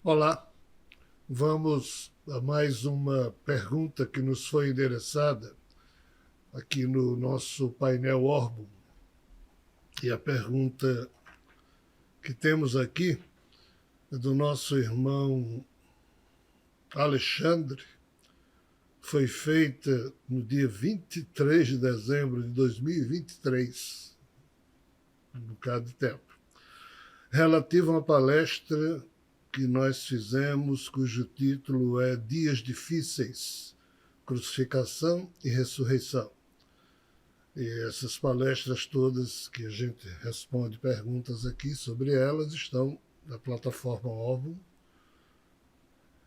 Olá, vamos a mais uma pergunta que nos foi endereçada aqui no nosso painel Orbum. E a pergunta que temos aqui é do nosso irmão Alexandre, foi feita no dia 23 de dezembro de 2023, um bocado de tempo, relativa a uma palestra que nós fizemos, cujo título é Dias Difíceis, Crucificação e Ressurreição. E essas palestras todas que a gente responde perguntas aqui sobre elas estão na plataforma Orbum.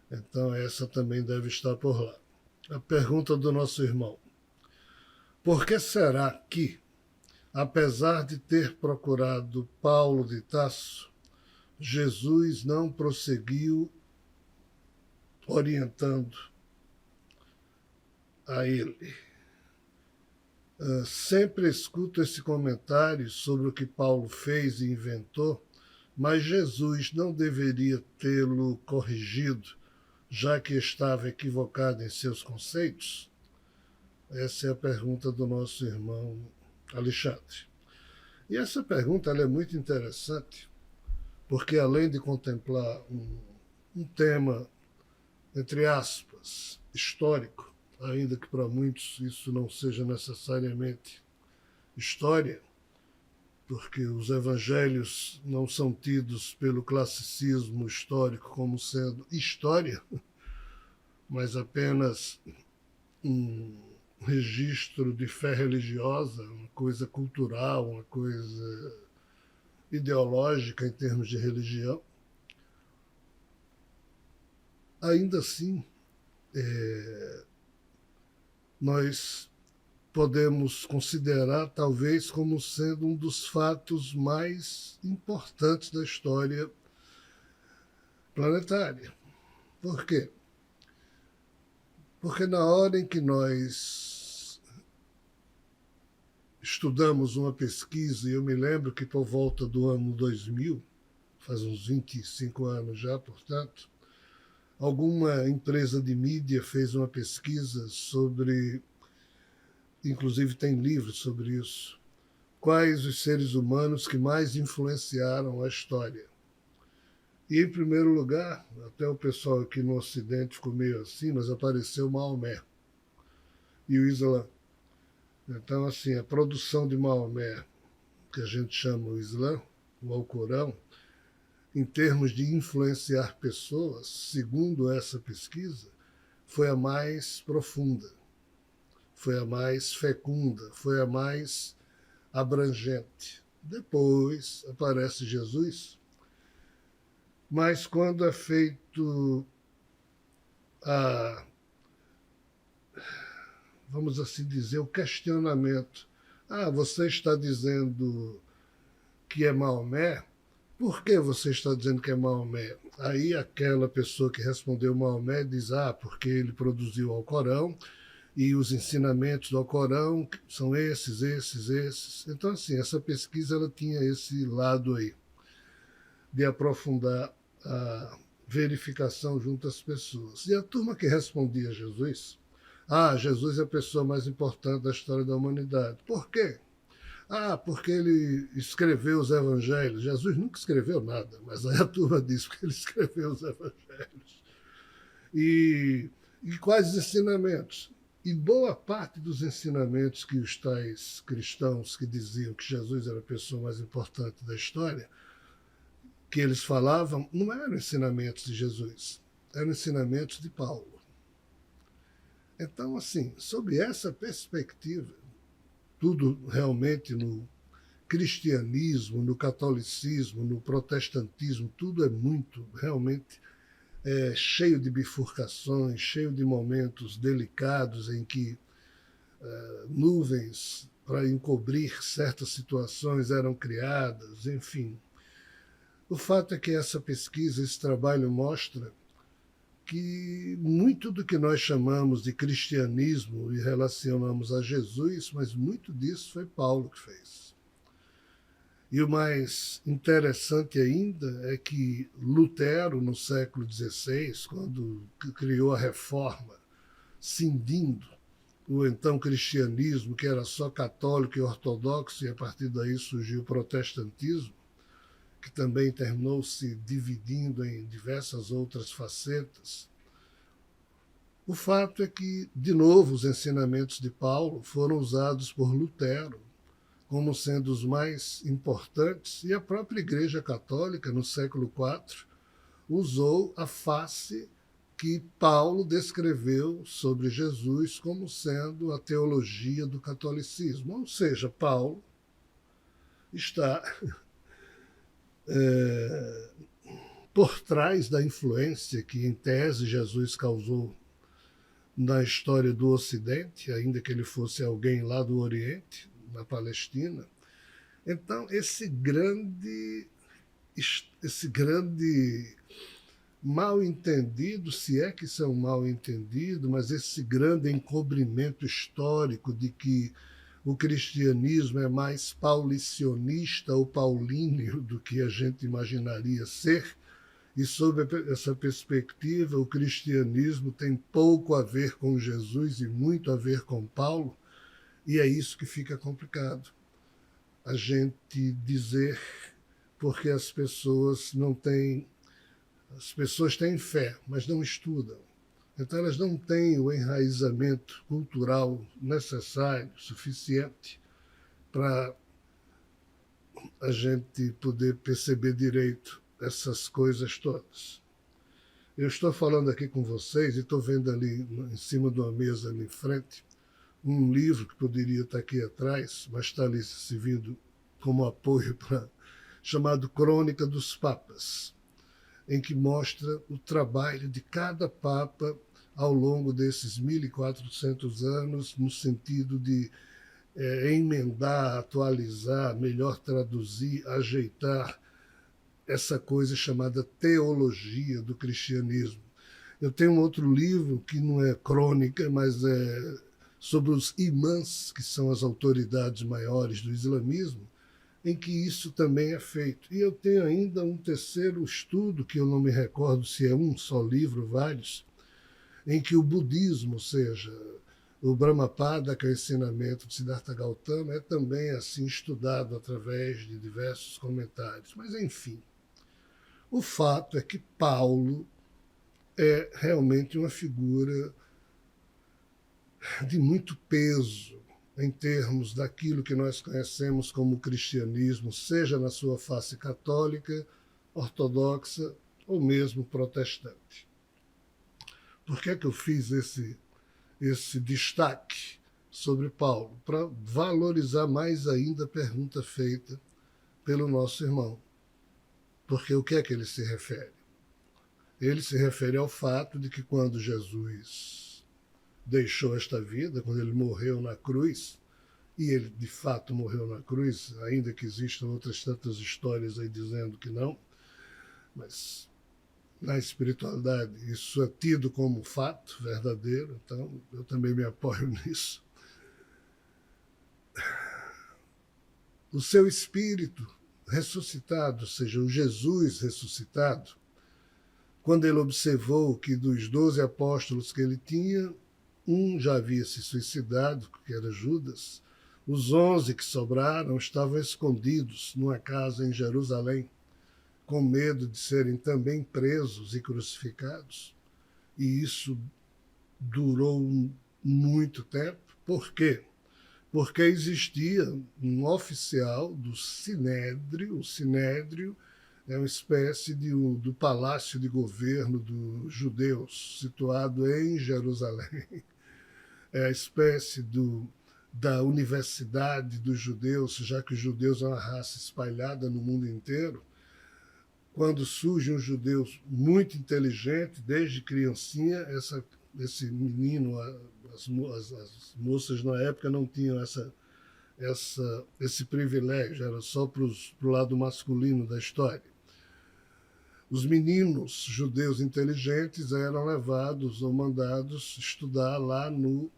Então essa também deve estar por lá. A pergunta do nosso irmão: por que será que, apesar de ter procurado Paulo de Tarso, Jesus não prosseguiu orientando a ele? Sempre escuto esse comentário sobre o que Paulo fez e inventou, mas Jesus não deveria tê-lo corrigido, já que estava equivocado em seus conceitos? Essa é a pergunta do nosso irmão Alexandre. E essa pergunta ela é muito interessante, porque além de contemplar um tema, entre aspas, histórico, ainda que para muitos isso não seja necessariamente história, porque os evangelhos não são tidos pelo classicismo histórico como sendo história, mas apenas um registro de fé religiosa, uma coisa cultural, uma coisa ideológica em termos de religião. Ainda assim, nós podemos considerar talvez como sendo um dos fatos mais importantes da história planetária. Por quê? Porque na hora em que nós estudamos uma pesquisa, e eu me lembro que por volta do ano 2000, faz uns 25 anos já, portanto, alguma empresa de mídia fez uma pesquisa sobre, inclusive tem livros sobre isso, quais os seres humanos que mais influenciaram a história. E, em primeiro lugar, até o pessoal aqui no Ocidente ficou meio assim, mas apareceu Maomé e o Islã. Então, assim, a produção de Maomé, que a gente chama o Islã, o Alcorão, em termos de influenciar pessoas, segundo essa pesquisa, foi a mais profunda, foi a mais fecunda, foi a mais abrangente. Depois aparece Jesus, mas quando é feito a, vamos assim dizer, o questionamento, você está dizendo que é Maomé? Por que você está dizendo que é Maomé? Aí aquela pessoa que respondeu Maomé diz, porque ele produziu o Alcorão e os ensinamentos do Alcorão são esses, esses, esses. Então, assim, essa pesquisa ela tinha esse lado aí, de aprofundar a verificação junto às pessoas. E a turma que respondia a Jesus, Jesus é a pessoa mais importante da história da humanidade. Por quê? Porque ele escreveu os evangelhos. Jesus nunca escreveu nada, mas aí a turma diz que ele escreveu os evangelhos. E quais ensinamentos? E boa parte dos ensinamentos que os tais cristãos que diziam que Jesus era a pessoa mais importante da história, que eles falavam, não eram ensinamentos de Jesus, eram ensinamentos de Paulo. Então, assim, sob essa perspectiva, tudo realmente no cristianismo, no catolicismo, no protestantismo, tudo é muito, realmente, cheio de bifurcações, cheio de momentos delicados em que nuvens para encobrir certas situações eram criadas, enfim. O fato é que essa pesquisa, esse trabalho mostra que muito do que nós chamamos de cristianismo e relacionamos a Jesus, mas muito disso foi Paulo que fez. E o mais interessante ainda é que Lutero, no século XVI, quando criou a Reforma, cindindo o então cristianismo, que era só católico e ortodoxo, e a partir daí surgiu o protestantismo, que também terminou se dividindo em diversas outras facetas. O fato é que, de novo, os ensinamentos de Paulo foram usados por Lutero como sendo os mais importantes, e a própria Igreja Católica, no século IV, usou a face que Paulo descreveu sobre Jesus como sendo a teologia do catolicismo. Ou seja, Paulo está por trás da influência que, em tese, Jesus causou na história do Ocidente, ainda que ele fosse alguém lá do Oriente, na Palestina. Então, esse grande mal entendido, se é que isso é um mal entendido, mas esse grande encobrimento histórico de que o cristianismo é mais paulicionista ou paulíneo do que a gente imaginaria ser, e sob essa perspectiva, o cristianismo tem pouco a ver com Jesus e muito a ver com Paulo, e é isso que fica complicado. A gente dizer porque as pessoas não têm. As pessoas têm fé, mas não estudam. Então elas não têm o enraizamento cultural necessário, suficiente, para a gente poder perceber direito essas coisas todas. Eu estou falando aqui com vocês e estou vendo ali em cima de uma mesa ali em frente um livro que poderia estar aqui atrás, mas está ali servindo como apoio para chamado Crônica dos Papas, em que mostra o trabalho de cada papa ao longo desses 1400 anos, no sentido de emendar, atualizar, melhor traduzir, ajeitar essa coisa chamada teologia do cristianismo. Eu tenho um outro livro que não é crônica, mas é sobre os imãs, que são as autoridades maiores do islamismo, em que isso também é feito. E eu tenho ainda um terceiro estudo, que eu não me recordo se é um só livro, vários, em que o budismo, ou seja, o Brahmapada, que é o ensinamento de Siddhartha Gautama, é também assim estudado através de diversos comentários. Mas, enfim, o fato é que Paulo é realmente uma figura de muito peso em termos daquilo que nós conhecemos como cristianismo, seja na sua face católica, ortodoxa ou mesmo protestante. Por que é que eu fiz esse destaque sobre Paulo? Para valorizar mais ainda a pergunta feita pelo nosso irmão. Porque o que é que ele se refere? Ele se refere ao fato de que quando Jesus deixou esta vida, quando ele morreu na cruz, e ele de fato morreu na cruz, ainda que existam outras tantas histórias aí dizendo que não, mas na espiritualidade isso é tido como fato verdadeiro, então eu também me apoio nisso. O seu espírito ressuscitado, ou seja, o Jesus ressuscitado, quando ele observou que dos 12 apóstolos que ele tinha, um já havia se suicidado, que era Judas, os 11 que sobraram estavam escondidos numa casa em Jerusalém, com medo de serem também presos e crucificados. E isso durou muito tempo. Por quê? Porque existia um oficial do Sinédrio. O Sinédrio é uma espécie do palácio de governo dos judeus, situado em Jerusalém. É a espécie da universidade dos judeus, já que os judeus são uma raça espalhada no mundo inteiro. Quando surge um judeu muito inteligente, desde criancinha, esse menino, as moças na época não tinham esse privilégio, era só para o lado masculino da história. Os meninos judeus inteligentes eram levados ou mandados estudar lá no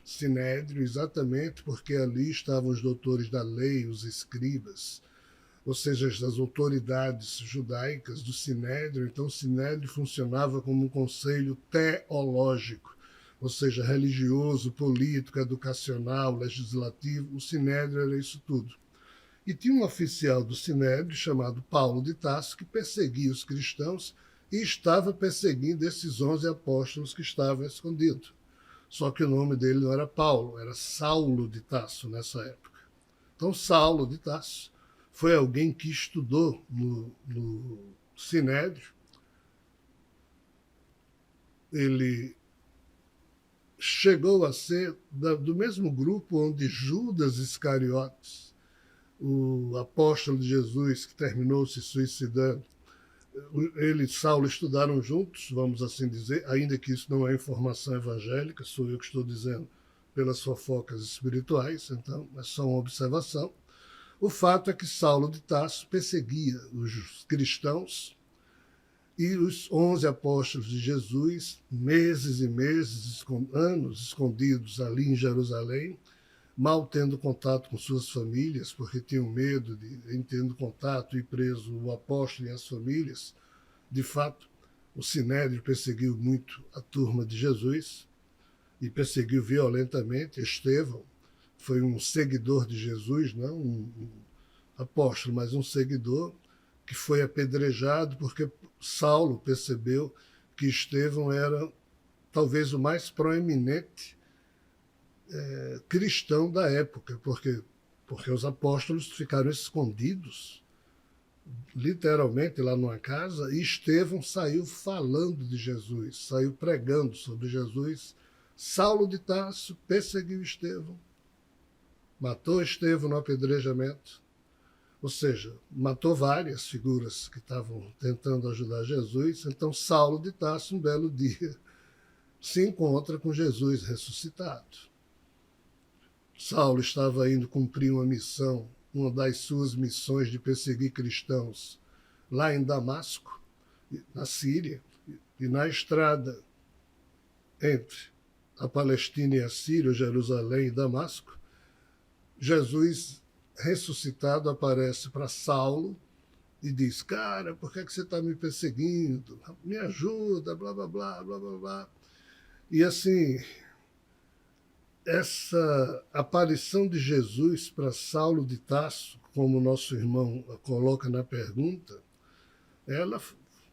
Sinédrio, exatamente porque ali estavam os doutores da lei, os escribas, ou seja, as autoridades judaicas do Sinédrio. Então, o Sinédrio funcionava como um conselho teológico, ou seja, religioso, político, educacional, legislativo. O Sinédrio era isso tudo. E tinha um oficial do Sinédrio chamado Paulo de Tarso que perseguia os cristãos e estava perseguindo esses 11 apóstolos que estavam escondidos. Só que o nome dele não era Paulo, era Saulo de Tarso nessa época. Então, Saulo de Tarso foi alguém que estudou no Sinédrio. Ele chegou a ser do mesmo grupo onde Judas Iscariotes, o apóstolo de Jesus que terminou se suicidando, ele e Saulo estudaram juntos, vamos assim dizer, ainda que isso não é informação evangélica, sou eu que estou dizendo pelas fofocas espirituais, então é só uma observação. O fato é que Saulo de Tarso perseguia os cristãos e os 11 apóstolos de Jesus, meses e meses, anos escondidos ali em Jerusalém, mal tendo contato com suas famílias, porque tinham medo de, em tendo contato e preso o apóstolo e as famílias. De fato, o Sinédrio perseguiu muito a turma de Jesus e perseguiu violentamente. Estevão foi um seguidor de Jesus, não um apóstolo, mas um seguidor, que foi apedrejado porque Saulo percebeu que Estevão era talvez o mais proeminente cristão da época, porque os apóstolos ficaram escondidos, literalmente, lá numa casa, e Estevão saiu falando de Jesus, saiu pregando sobre Jesus. Saulo de Tarso perseguiu Estevão, matou Estevão no apedrejamento, ou seja, matou várias figuras que estavam tentando ajudar Jesus. Então, Saulo de Tarso, um belo dia, se encontra com Jesus ressuscitado. Saulo estava indo cumprir uma missão, uma das suas missões de perseguir cristãos, lá em Damasco, na Síria, e na estrada entre a Palestina e a Síria, Jerusalém e Damasco, Jesus ressuscitado aparece para Saulo e diz: cara, por que você está me perseguindo? Me ajuda, blá, blá, blá, blá, blá, blá. E assim, essa aparição de Jesus para Saulo de Tarso, como nosso irmão coloca na pergunta, ela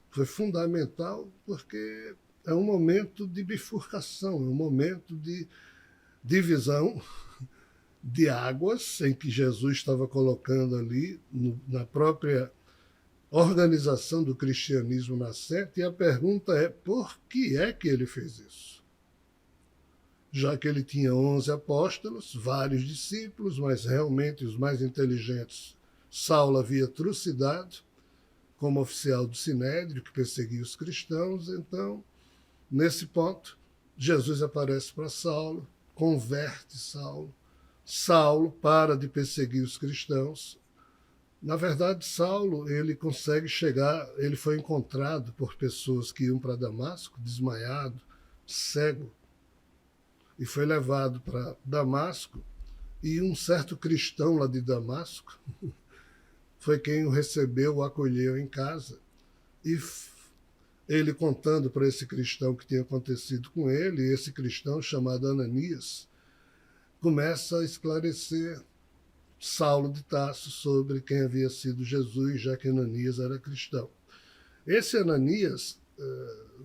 foi fundamental porque é um momento de bifurcação, é um momento de divisão de águas em que Jesus estava colocando ali na própria organização do cristianismo nascente. E a pergunta é: por que é que ele fez isso? Já que ele tinha 11 apóstolos, vários discípulos, mas realmente os mais inteligentes Saulo havia trucidado como oficial do Sinédrio, que perseguia os cristãos. Então, nesse ponto, Jesus aparece para Saulo, converte Saulo. Saulo para de perseguir os cristãos. Na verdade, Saulo, ele consegue chegar, ele foi encontrado por pessoas que iam para Damasco, desmaiado, cego, e foi levado para Damasco, e um certo cristão lá de Damasco foi quem o recebeu, o acolheu em casa, e ele contando para esse cristão o que tinha acontecido com ele, e esse cristão, chamado Ananias, começa a esclarecer Saulo de Tarso sobre quem havia sido Jesus, já que Ananias era cristão. Esse Ananias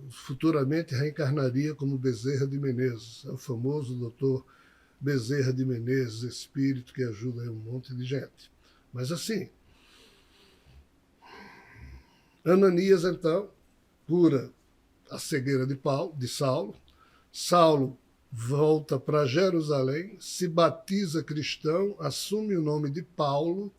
futuramente reencarnaria como Bezerra de Menezes, é o famoso doutor Bezerra de Menezes, espírito que ajuda um monte de gente. Mas assim, Ananias então cura a cegueira de Saulo. Saulo volta para Jerusalém, se batiza cristão, assume o nome de Paulo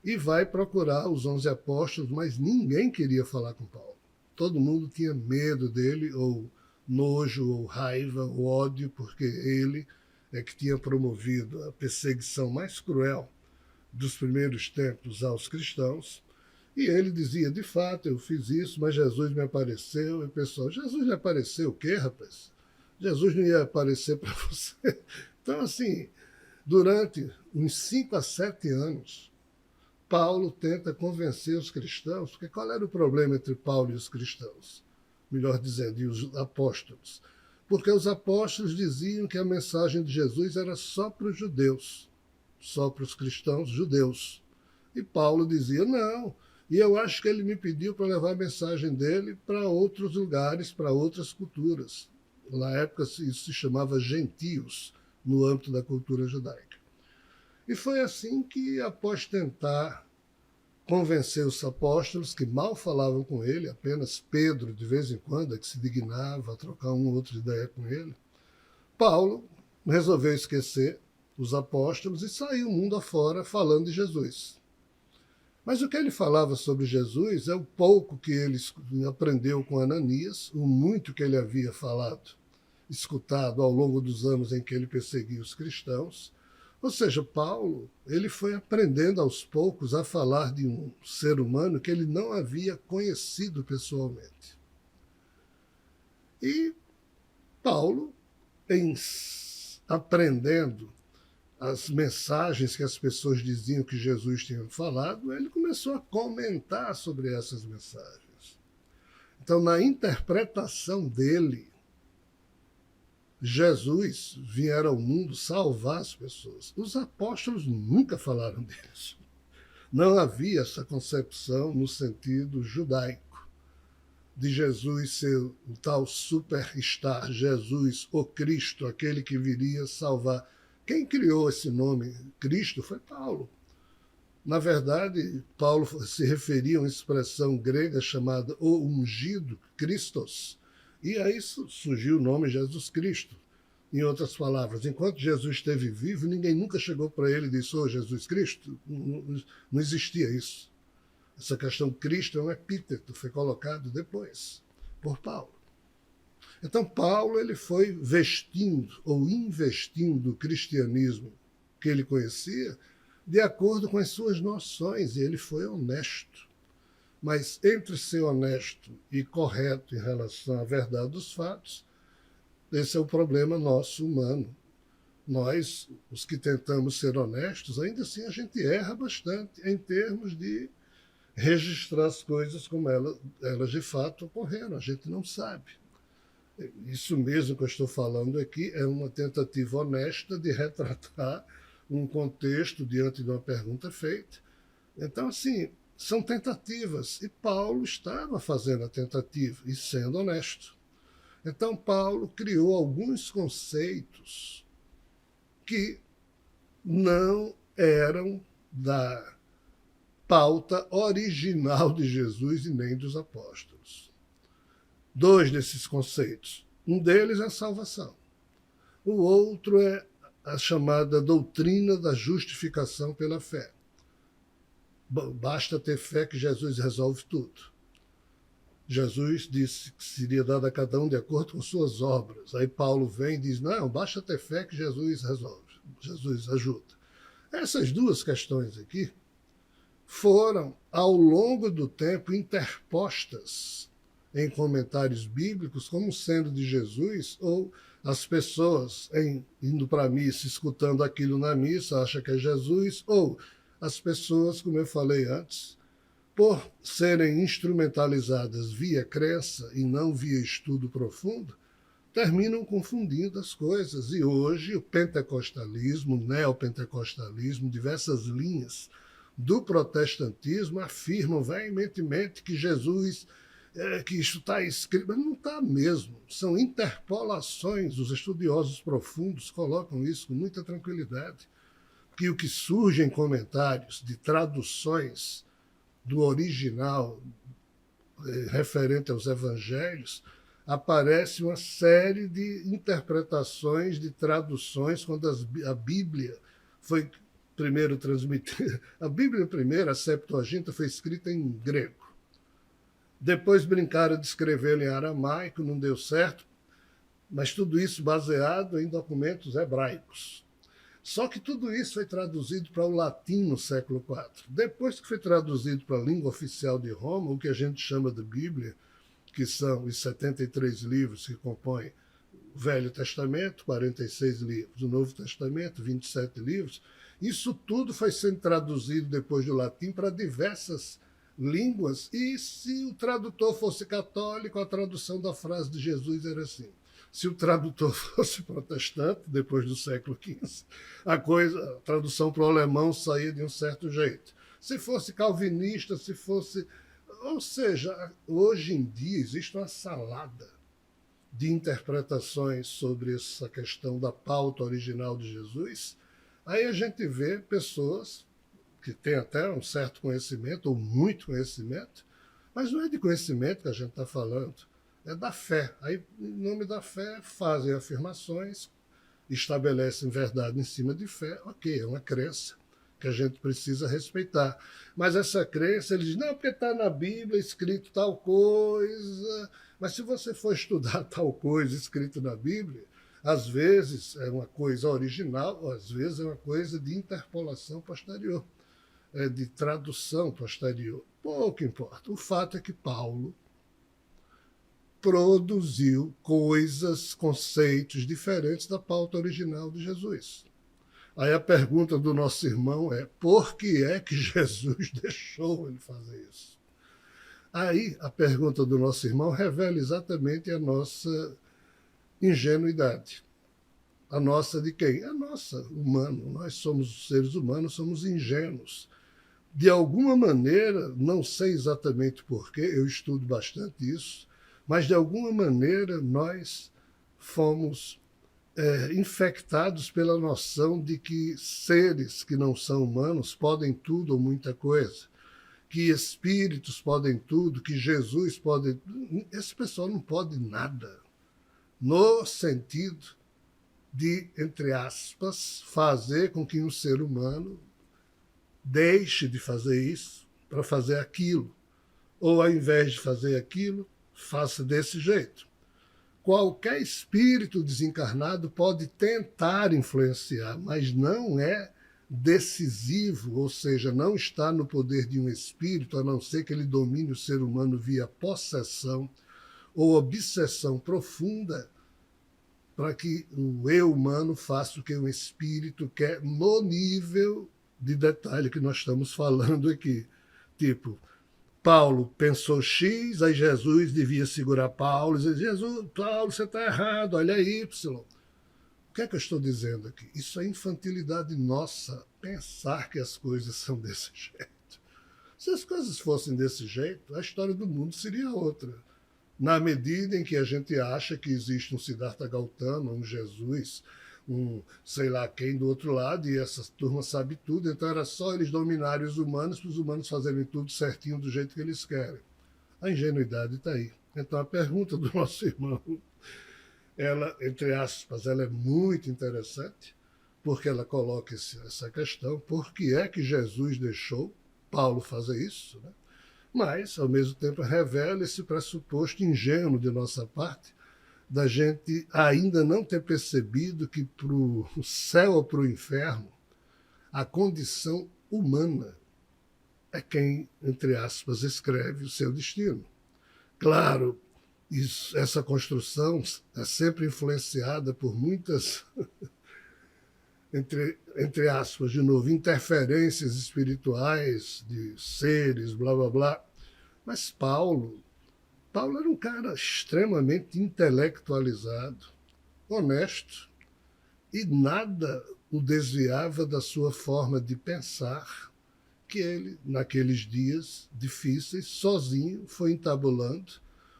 e vai procurar os 11 apóstolos, mas ninguém queria falar com Paulo. Todo mundo tinha medo dele, ou nojo, ou raiva, ou ódio, porque ele é que tinha promovido a perseguição mais cruel dos primeiros tempos aos cristãos. E ele dizia: de fato, eu fiz isso, mas Jesus me apareceu. E o pessoal: Jesus lhe apareceu o quê, rapaz? Jesus não ia aparecer para você. Então, assim, durante uns 5 a 7 anos, Paulo tenta convencer os cristãos, porque qual era o problema entre Paulo e os cristãos? Melhor dizendo, e os apóstolos. Porque os apóstolos diziam que a mensagem de Jesus era só para os judeus, só para os cristãos judeus. E Paulo dizia, não, e eu acho que ele me pediu para levar a mensagem dele para outros lugares, para outras culturas. Na época isso se chamava gentios, no âmbito da cultura judaica. E foi assim que, após tentar convencer os apóstolos, que mal falavam com ele, apenas Pedro, de vez em quando, é que se dignava a trocar uma ou outra ideia com ele, Paulo resolveu esquecer os apóstolos e saiu mundo afora falando de Jesus. Mas o que ele falava sobre Jesus é o pouco que ele aprendeu com Ananias, o muito que ele havia falado, escutado ao longo dos anos em que ele perseguia os cristãos. Ou seja, Paulo, ele foi aprendendo aos poucos a falar de um ser humano que ele não havia conhecido pessoalmente. E Paulo, aprendendo as mensagens que as pessoas diziam que Jesus tinha falado, ele começou a comentar sobre essas mensagens. Então, na interpretação dele, Jesus viera ao mundo salvar as pessoas. Os apóstolos nunca falaram disso. Não havia essa concepção no sentido judaico de Jesus ser o tal superstar, Jesus, o Cristo, aquele que viria salvar. Quem criou esse nome Cristo foi Paulo. Na verdade, Paulo se referia a uma expressão grega chamada o ungido, Christos, e aí surgiu o nome Jesus Cristo. Em outras palavras, enquanto Jesus esteve vivo, ninguém nunca chegou para ele e disse, ô Jesus Cristo. Não existia isso. Essa questão Cristo é um epíteto, foi colocado depois, por Paulo. Então, Paulo ele foi vestindo ou investindo o cristianismo que ele conhecia de acordo com as suas noções, e ele foi honesto. Mas entre ser honesto e correto em relação à verdade dos fatos, esse é o problema nosso humano. Nós, os que tentamos ser honestos, ainda assim a gente erra bastante em termos de registrar as coisas como elas de fato ocorreram. A gente não sabe. Isso mesmo que eu estou falando aqui é uma tentativa honesta de retratar um contexto diante de uma pergunta feita. Então, assim, são tentativas. E Paulo estava fazendo a tentativa e sendo honesto. Então, Paulo criou alguns conceitos que não eram da pauta original de Jesus e nem dos apóstolos. Dois desses conceitos. Um deles é a salvação. O outro é a chamada doutrina da justificação pela fé. Basta ter fé que Jesus resolve tudo. Jesus disse que seria dado a cada um de acordo com suas obras. Aí Paulo vem e diz, não, basta ter fé que Jesus resolve, Jesus ajuda. Essas duas questões aqui foram, ao longo do tempo, interpostas em comentários bíblicos como sendo de Jesus, ou as pessoas indo para a missa, escutando aquilo na missa, acham que é Jesus, ou as pessoas, como eu falei antes, por serem instrumentalizadas via crença e não via estudo profundo, terminam confundindo as coisas. E hoje o pentecostalismo, o neopentecostalismo, diversas linhas do protestantismo afirmam veementemente que Jesus, que isso está escrito, mas não está mesmo. São interpolações, os estudiosos profundos colocam isso com muita tranquilidade, que o que surge em comentários de traduções do original referente aos evangelhos, aparece uma série de interpretações, de traduções, quando a Bíblia foi primeiro transmitida. A Bíblia primeiro, a Septuaginta, foi escrita em grego. Depois brincaram de escrevê-la em aramaico, não deu certo, mas tudo isso baseado em documentos hebraicos. Só que tudo isso foi traduzido para o latim no século IV. Depois que foi traduzido para a língua oficial de Roma, o que a gente chama de Bíblia, que são os 73 livros que compõem o Velho Testamento, 46 livros, o Novo Testamento, 27 livros, Isso tudo foi sendo traduzido depois do latim para diversas línguas, e se o tradutor fosse católico, a tradução da frase de Jesus era assim. Se o tradutor fosse protestante, depois do século XV, a tradução para o alemão saía de um certo jeito. Se fosse calvinista, se fosse... Ou seja, hoje em dia existe uma salada de interpretações sobre essa questão da pauta original de Jesus. Aí a gente vê pessoas que têm até um certo conhecimento, ou muito conhecimento, mas não é de conhecimento que a gente está falando, é da fé. Aí, em nome da fé, fazem afirmações, estabelecem verdade em cima de fé. Ok, é uma crença que a gente precisa respeitar. Mas essa crença, ele diz, não, porque está na Bíblia escrito tal coisa. Mas se você for estudar tal coisa escrita na Bíblia, às vezes é uma coisa original, às vezes é uma coisa de interpolação posterior, de tradução posterior. Pouco importa. O fato é que Paulo produziu coisas, conceitos diferentes da pauta original de Jesus. Aí a pergunta do nosso irmão é: por que é que Jesus deixou ele fazer isso? Aí a pergunta do nosso irmão revela exatamente a nossa ingenuidade. A nossa de quem? A nossa, humano. Nós somos seres humanos, somos ingênuos. De alguma maneira, não sei exatamente porquê, eu estudo bastante isso, mas de alguma maneira nós fomos infectados pela noção de que seres que não são humanos podem tudo ou muita coisa, que espíritos podem tudo, que Jesus pode... Esse pessoal não pode nada, no sentido de, entre aspas, fazer com que um ser humano deixe de fazer isso para fazer aquilo, ou ao invés de fazer aquilo, faça desse jeito. Qualquer espírito desencarnado pode tentar influenciar, mas não é decisivo, ou seja, não está no poder de um espírito, a não ser que ele domine o ser humano via possessão ou obsessão profunda, para que o eu humano faça o que um espírito quer no nível de detalhe que nós estamos falando aqui. Tipo, Paulo pensou X, aí Jesus devia segurar Paulo e dizer, Jesus, Paulo, você está errado, olha Y. O que é que eu estou dizendo aqui? Isso é infantilidade nossa, pensar que as coisas são desse jeito. Se as coisas fossem desse jeito, a história do mundo seria outra. Na medida em que a gente acha que existe um Siddhartha Gautama, um Jesus, um sei lá quem do outro lado, e essa turma sabe tudo, então era só eles dominarem os humanos para os humanos fazerem tudo certinho do jeito que eles querem. A ingenuidade está aí. Então a pergunta do nosso irmão, ela, entre aspas, ela é muito interessante, porque ela coloca essa questão, por que é que Jesus deixou Paulo fazer isso, né? Mas, ao mesmo tempo, revela esse pressuposto ingênuo de nossa parte, da gente ainda não ter percebido que para o céu ou para o inferno, a condição humana é quem, entre aspas, escreve o seu destino. Claro, essa construção é sempre influenciada por muitas, entre aspas, de novo, interferências espirituais de seres, blá, blá, blá. Mas Paulo era um cara extremamente intelectualizado, honesto, e nada o desviava da sua forma de pensar, que ele, naqueles dias difíceis, sozinho foi entabulando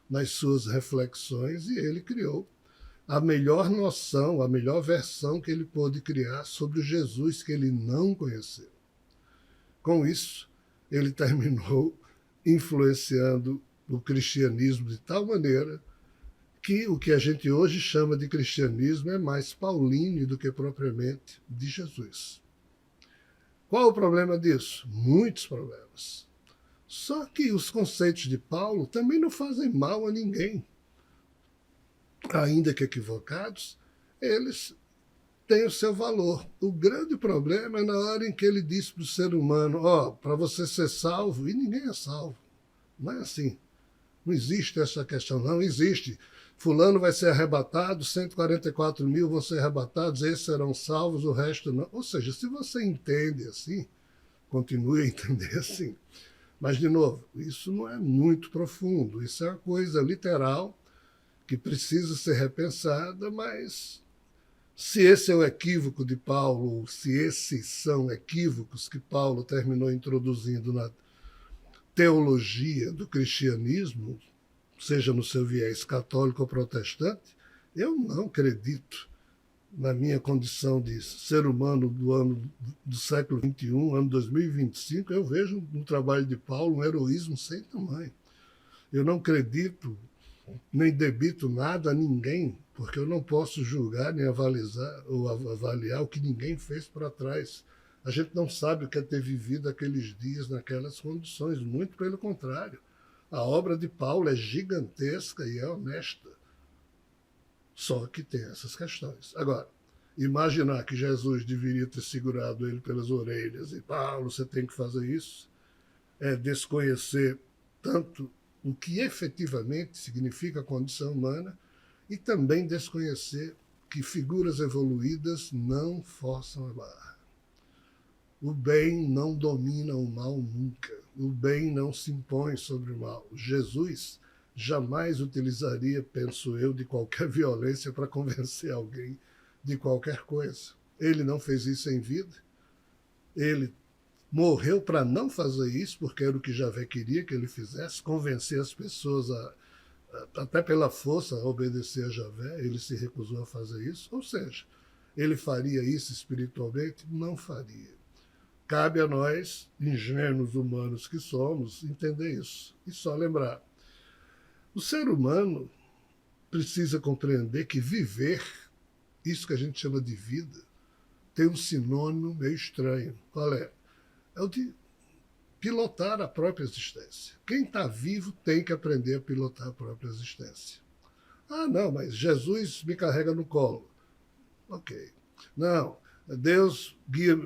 nas suas reflexões e ele criou a melhor noção, a melhor versão que ele pôde criar sobre o Jesus que ele não conheceu. Com isso, ele terminou influenciando o cristianismo de tal maneira que o que a gente hoje chama de cristianismo é mais paulino do que propriamente de Jesus. Qual o problema disso? Muitos problemas. Só que os conceitos de Paulo também não fazem mal a ninguém. Ainda que equivocados, eles têm o seu valor. O grande problema é na hora em que ele diz para o ser humano, para você ser salvo, e ninguém é salvo. Não é assim. Não existe essa questão, não existe. fulano vai ser arrebatado, 144 mil vão ser arrebatados, esses serão salvos, o resto não. Ou seja, se você entende assim, continue a entender assim. Mas, de novo, isso não é muito profundo, isso é uma coisa literal que precisa ser repensada, mas se esse é o equívoco de Paulo, ou se esses são equívocos que Paulo terminou introduzindo na teologia do cristianismo, seja no seu viés católico ou protestante, eu não acredito na minha condição de ser humano do século XXI, ano 2025, eu vejo no trabalho de Paulo um heroísmo sem tamanho. Eu não acredito, nem debito nada a ninguém, porque eu não posso julgar nem avaliar o que ninguém fez para trás. A gente não sabe o que é ter vivido aqueles dias naquelas condições, muito pelo contrário. A obra de Paulo é gigantesca e é honesta. Só que tem essas questões. Agora, imaginar que Jesus deveria ter segurado ele pelas orelhas e Paulo, você tem que fazer isso, é desconhecer tanto o que efetivamente significa a condição humana e também desconhecer que figuras evoluídas não forçam a barra. O bem não domina o mal nunca. O bem não se impõe sobre o mal. Jesus jamais utilizaria, penso eu, de qualquer violência para convencer alguém de qualquer coisa. Ele não fez isso em vida. Ele morreu para não fazer isso, porque era o que Javé queria que ele fizesse, convencer as pessoas até pela força, a obedecer a Javé. Ele se recusou a fazer isso. Ou seja, ele faria isso espiritualmente? Não faria. Cabe a nós, ingênuos humanos que somos, entender isso. E só lembrar, o ser humano precisa compreender que viver, isso que a gente chama de vida, tem um sinônimo meio estranho. Qual é? É o de pilotar a própria existência. Quem está vivo tem que aprender a pilotar a própria existência. Ah, não, mas Jesus me carrega no colo. Ok. Não, Deus guia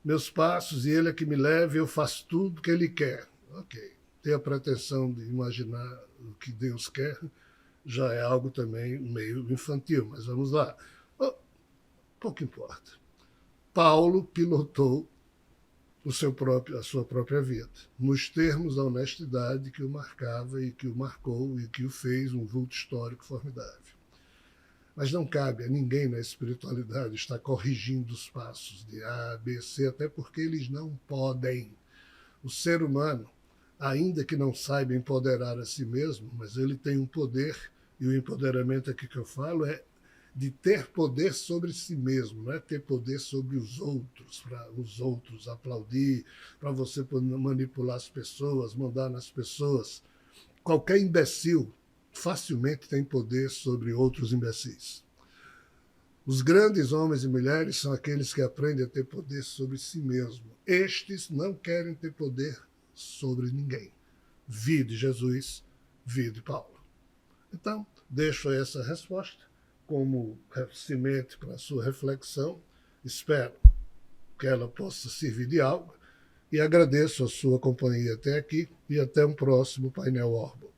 meus passos e ele é que me leva e eu faço tudo que ele quer. Ok. Ter a pretensão de imaginar o que Deus quer já é algo também meio infantil, mas vamos lá. Pouco importa. Paulo pilotou a sua própria vida, nos termos da honestidade que o marcava e que o marcou e que o fez um vulto histórico formidável. Mas não cabe a ninguém na espiritualidade estar corrigindo os passos de A, B, C, até porque eles não podem. O ser humano, ainda que não saiba empoderar a si mesmo, mas ele tem um poder, e o empoderamento aqui que eu falo é de ter poder sobre si mesmo, não é ter poder sobre os outros, para os outros aplaudir, para você manipular as pessoas, mandar nas pessoas. Qualquer imbecil facilmente tem poder sobre outros imbecis. Os grandes homens e mulheres são aqueles que aprendem a ter poder sobre si mesmo. Estes não querem ter poder sobre ninguém. Vide Jesus, vide Paulo. Então, deixo essa resposta como cimento para a sua reflexão. Espero que ela possa servir de algo e agradeço a sua companhia até aqui e até um próximo Painel Orbo.